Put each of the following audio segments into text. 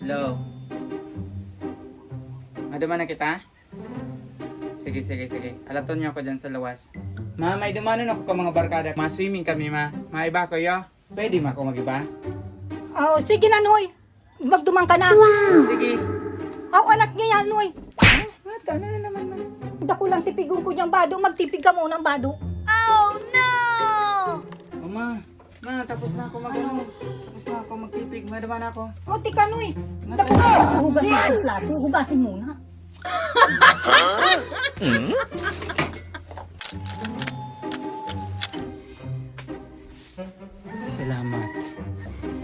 Slow. Maduman na kita? Sige. Alaton niyo ako dyan sa lawas. Ma, may dumanon ako ka mga barkada. Ma-swimming kami, ma. Maiba ko yo. Pwede ma ako mag-iba? Oh, sige na, Noy. Magdumang ka na. Sige. Oh, anak niya yan, Noy. What? Ano na naman, ma? Dako lang tipigon ko niyang bado. Magtipig ka muna ng bado. Oh, ma. Ma, tapos na ako Tapos na ako magtipig. Maduman ako. Oh, tika, Noy. Dako lang. Hugasin ang plato. Hugasin muna. Salamat.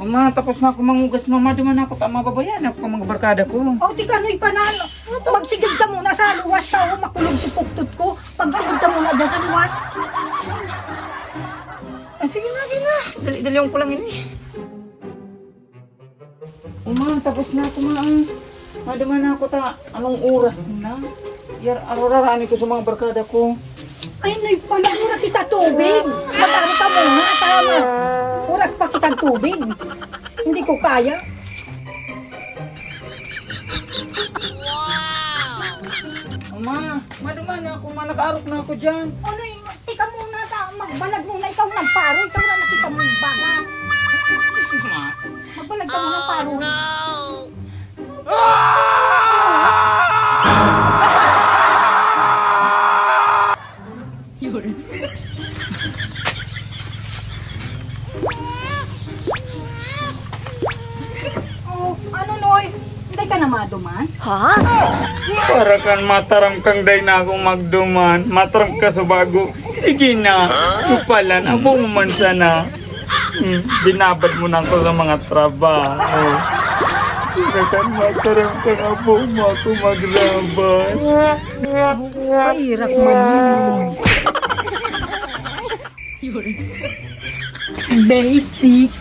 Oh, ma, tapos na ako mangugas, mama. Duman ako. Tama babayan ako ka mga barkada ko. Oh, tika, Noy, panalo. Magsigid ka muna sa luwas. Tao, makulog si puktot ko. Pagsigid ka muna dyan sa luwas. Ah, sige na. Dali-daliong ko lang ini. Oh, ma, tapos na ako, ma. Maduman na ako ta. Anong oras na? Arorarani ko sa mga barkada ko. Ay, Noy, palagura kita tubig. Mag-aro ka muna. Tama. Urak pa kitang tubig. Hindi ko kaya. Ma, maduman na ako, ma. Nag-aarok na ako dyan. Oh, Noy, tika muna. Magbalag muna. Ikaw ng paro. Ikaw na nakita mo yung baga. Ma. Magbalag ka muna ng paro. Oh, ano, Noy? Hindi ka na maduman? Para kan mataram kang day na akong magduman. Mataram ka sa bago. Sige na. Tupalan. Abo mo man sana. Binabad mo na ako sa mga trabaho. Para kan mataram kang abo mo ako magrabas. Hirap man yun. Basic.